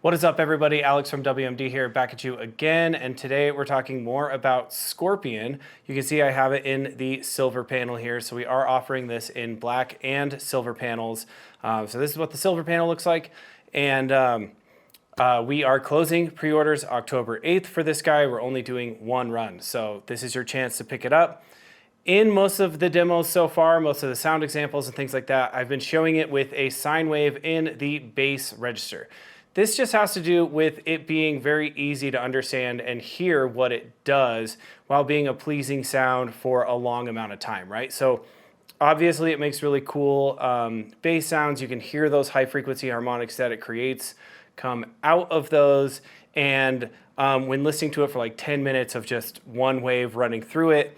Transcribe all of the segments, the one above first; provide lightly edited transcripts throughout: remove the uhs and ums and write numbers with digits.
What is up, everybody? Alex from WMD here, back at you again, and today we're talking more about Skorpion. You can see I have it in the silver panel here, so we are offering this in black and silver panels. So this is what the silver panel looks like, and we are closing pre-orders October 8th for this guy. We're only doing one run, so this is your chance to pick it up. In most of the demos so far, most of the sound examples and things like that, I've been showing it with a sine wave in the bass register. This just has to do with it being very easy to understand and hear what it does while being a pleasing sound for a long amount of time, right? So obviously it makes really cool bass sounds. You can hear those high frequency harmonics that it creates come out of those. And when listening to it for like 10 minutes of just one wave running through it,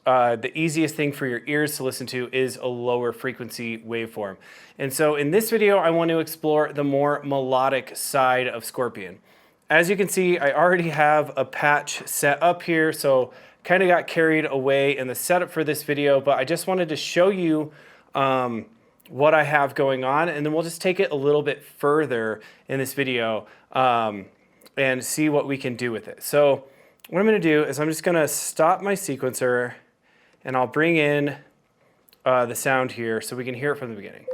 the easiest thing for your ears to listen to is a lower frequency waveform. And so in this video, I want to explore the more melodic side of Skorpion. As you can see, I already have a patch set up here, so kind of got carried away in the setup for this video, but I just wanted to show you what I have going on, and then we'll just take it a little bit further in this video and see what we can do with it. So what I'm going to do is I'm just going to stop my sequencer, and I'll bring in the sound here so we can hear it from the beginning.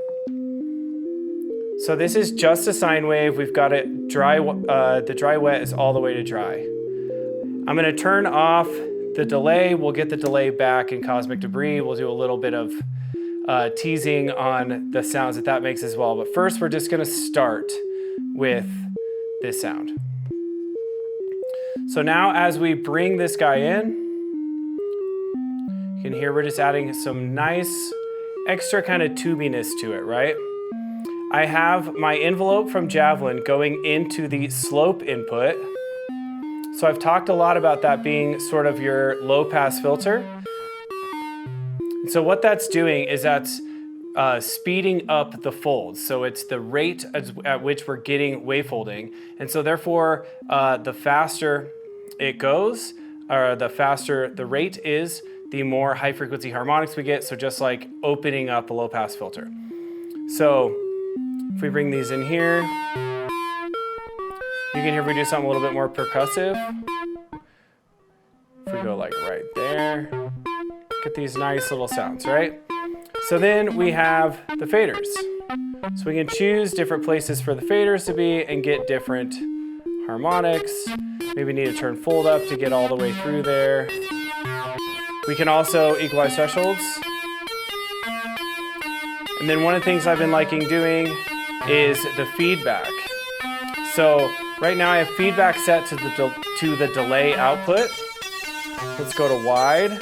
So this is just a sine wave. We've got it dry, the dry wet is all the way to dry. I'm gonna turn off the delay. We'll get the delay back in Cosmic Debris. We'll do a little bit of teasing on the sounds that makes as well. But first, we're just gonna start with this sound. So now as we bring this guy in, you can hear we're just adding some nice extra kind of tubiness to it, right? I have my envelope from Javelin going into the slope input. So I've talked a lot about that being sort of your low pass filter. And so what that's doing is that's speeding up the folds. So it's the rate at which we're getting wavefolding. And so therefore, the faster it goes, or the faster the rate is, the more high frequency harmonics we get. So just like opening up a low pass filter. So if we bring these in here, you can hear if we do something a little bit more percussive. If we go like right there, get these nice little sounds, right? So then we have the faders. So we can choose different places for the faders to be and get different harmonics. Maybe need to turn fold up to get all the way through there. We can also equalize thresholds. And then one of the things I've been liking doing is the feedback. So right now I have feedback set to the delay output. Let's go to wide.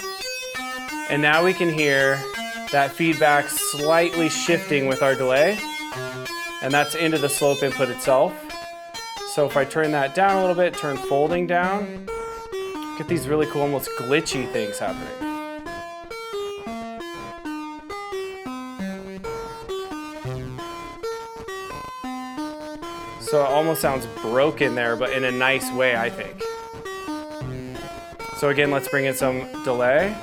And now we can hear that feedback slightly shifting with our delay. And that's into the slope input itself. So if I turn that down a little bit, turn folding down, get these really cool, almost glitchy things happening. So it almost sounds broken there, but in a nice way, I think. So again, let's bring in some delay.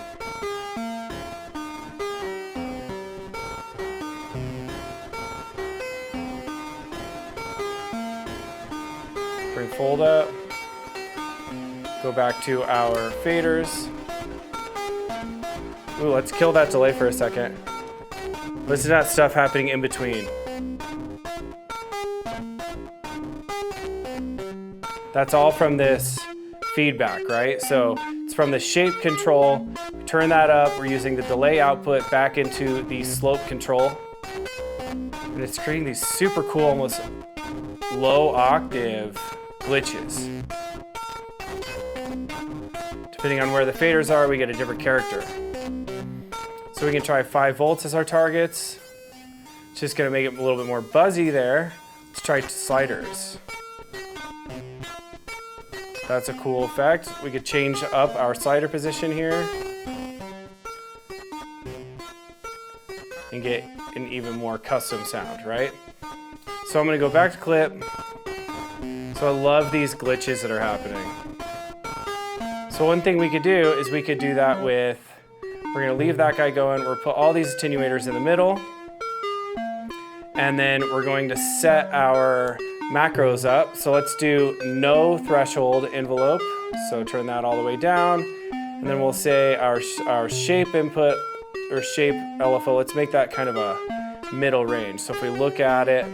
Bring fold up. Go back to our faders. Ooh, let's kill that delay for a second. Listen to that stuff happening in between. That's all from this feedback, right? So it's from the shape control. Turn that up. We're using the delay output back into the slope control. And it's creating these super cool, almost low octave glitches. Depending on where the faders are, we get a different character. So we can try 5 volts as our targets. It's just gonna make it a little bit more buzzy there. Let's try sliders. That's a cool effect. We could change up our slider position here and get an even more custom sound, right? So I'm gonna go back to clip. So I love these glitches that are happening. So one thing we could do is we could do that with, we're gonna leave that guy going. We'll put all these attenuators in the middle. And then we're going to set our macros up. So let's do no threshold envelope. So turn that all the way down. And then we'll say our shape input or shape LFO, let's make that kind of a middle range. So if we look at it,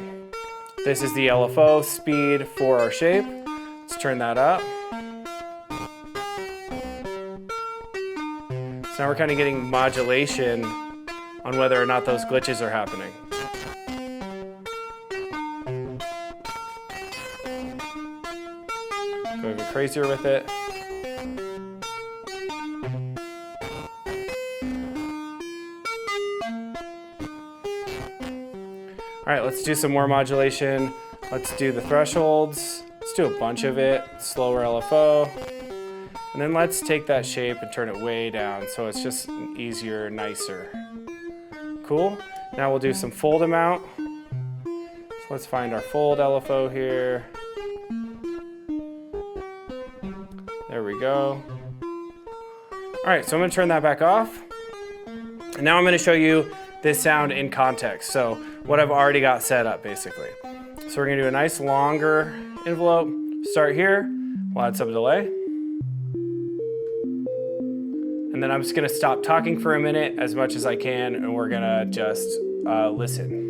this is the LFO speed for our shape. Let's turn that up. So now we're kind of getting modulation on whether or not those glitches are happening. Go even crazier with it. All right, let's do some more modulation. Let's do the thresholds. Let's do a bunch of it, slower LFO. And then let's take that shape and turn it way down so it's just easier, nicer. Cool. Now we'll do some fold amount. So let's find our fold LFO here. There we go. All right, so I'm gonna turn that back off. And now I'm gonna show you this sound in context. So what I've already got set up basically. So we're gonna do a nice longer envelope. Start here, we'll add some delay. And then I'm just gonna stop talking for a minute as much as I can, and we're gonna just listen.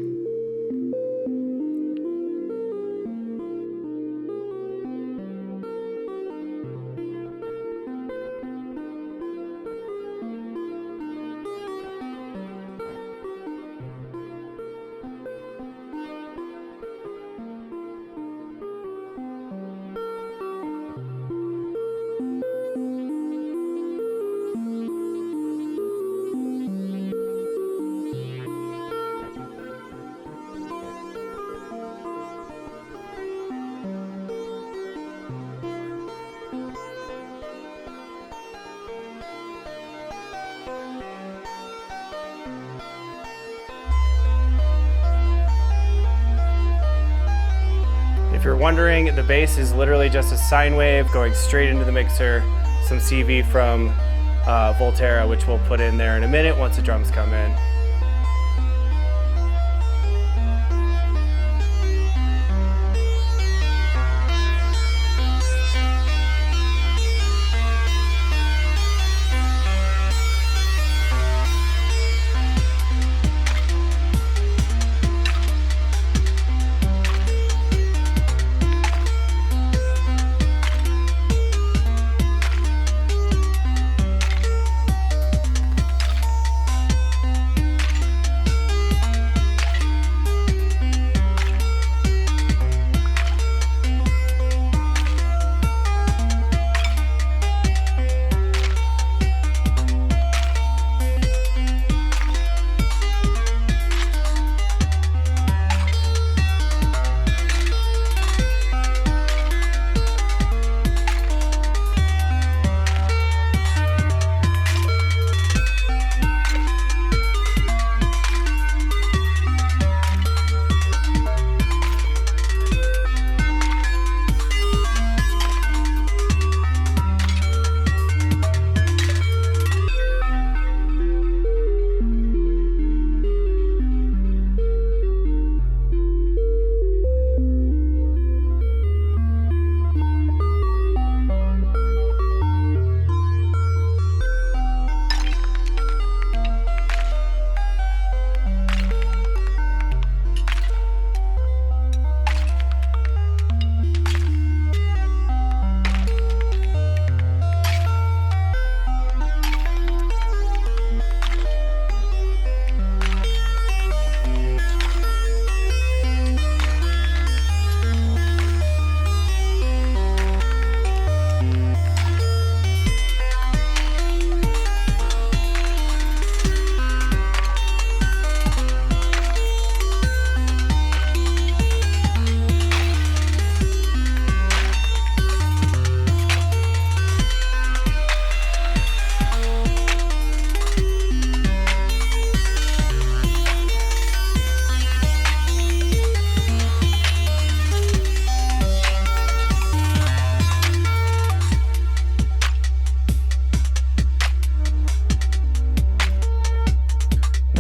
If you're wondering, the bass is literally just a sine wave going straight into the mixer, some CV from Volterra, which we'll put in there in a minute once the drums come in.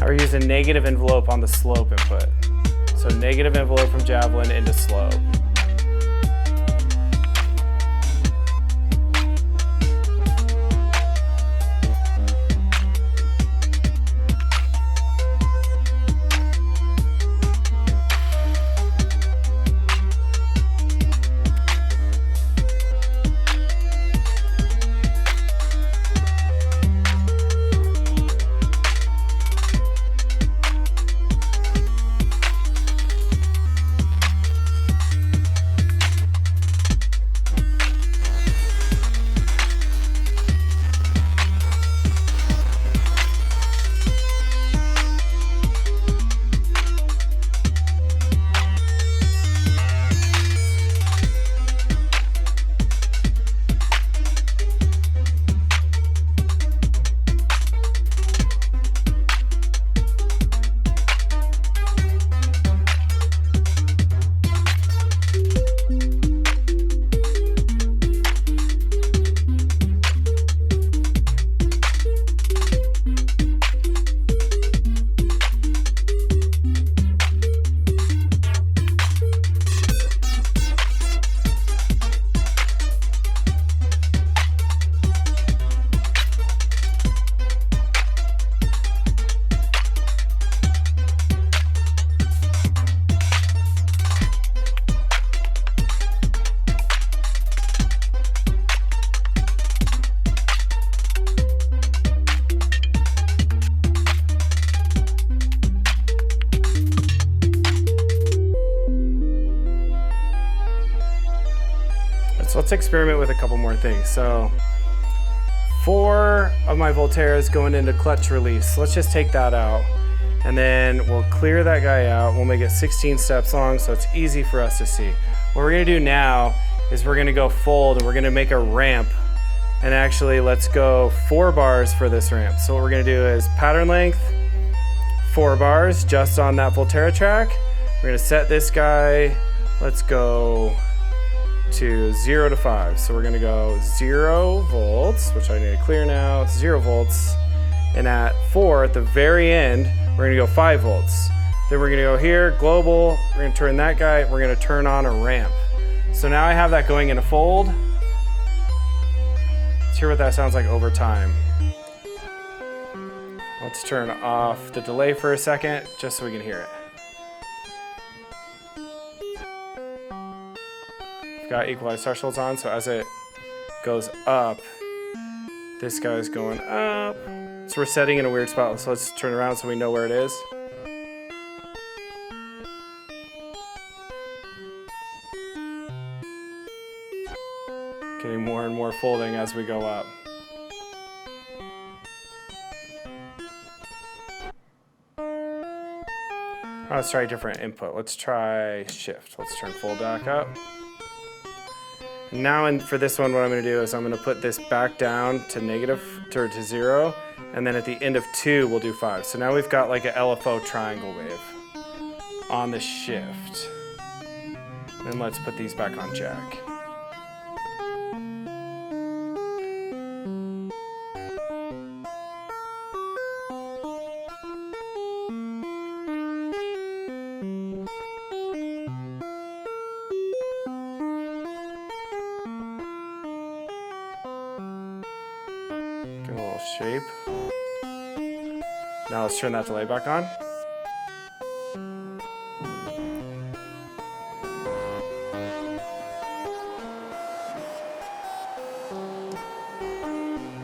We're using negative envelope on the slope input. So negative envelope from Javelin into slope. So let's experiment with a couple more things. So 4 of my Volterras going into clutch release. Let's just take that out. And then we'll clear that guy out. We'll make it 16 steps long so it's easy for us to see. What we're gonna do now is we're gonna go fold and we're gonna make a ramp. And actually, let's go 4 bars for this ramp. So what we're gonna do is pattern length, 4 bars just on that Volterra track. We're gonna set this guy, let's go to 0 to 5. So we're gonna go 0 volts, which I need to clear now, 0 volts. And at 4, at the very end, we're gonna go 5 volts. Then we're gonna go here, global, we're gonna turn that guy, we're gonna turn on a ramp. So now I have that going in a fold. Let's hear what that sounds like over time. Let's turn off the delay for a second, just so we can hear it. We've got equalized thresholds on, so as it goes up, this guy's going up. So we're setting in a weird spot, so let's turn around so we know where it is. Getting more and more folding as we go up. Let's try a different input. Let's try shift. Let's turn fold back up. Now for this one, what I'm gonna do is I'm gonna put this back down to negative, to 0, and then at the end of 2, we'll do 5. So now we've got like an LFO triangle wave on the shift. And let's put these back on jack. Get a little shape. Now let's turn that delay back on.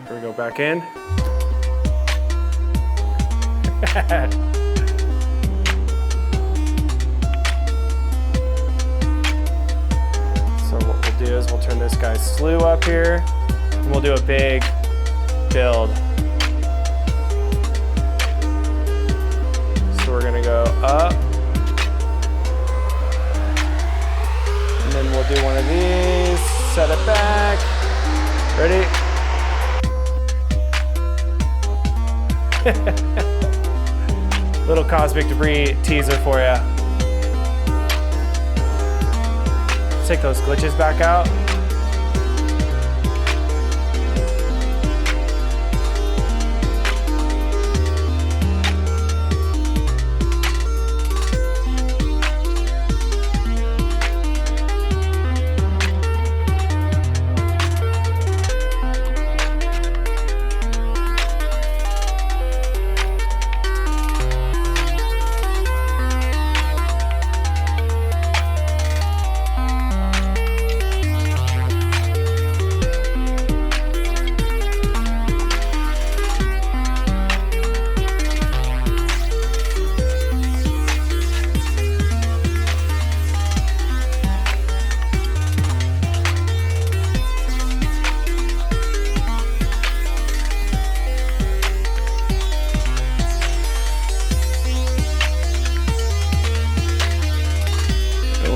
Here we go back in. So what we'll do is we'll turn this guy's slew up here, and we'll do a big build. So we're gonna go up, and then we'll do one of these, set it back. Ready? Little cosmic debris teaser for you. Let's take those glitches back out.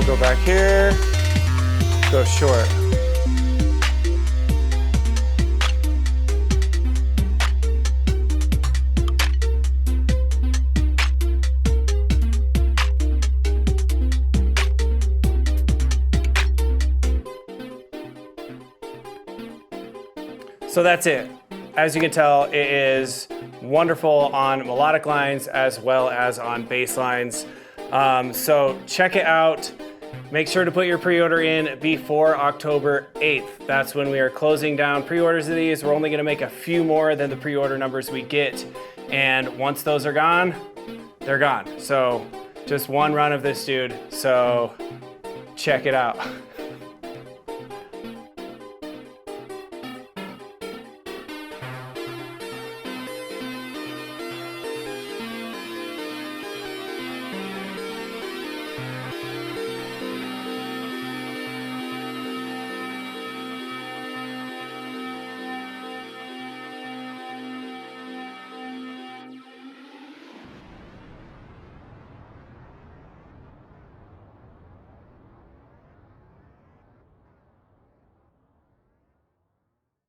Go back here, go short. So that's it. As you can tell, it is wonderful on melodic lines as well as on bass lines. So check it out. Make sure to put your pre-order in before October 8th. That's when we are closing down pre-orders of these. We're only gonna make a few more than the pre-order numbers we get. And once those are gone, they're gone. So just one run of this dude. So check it out.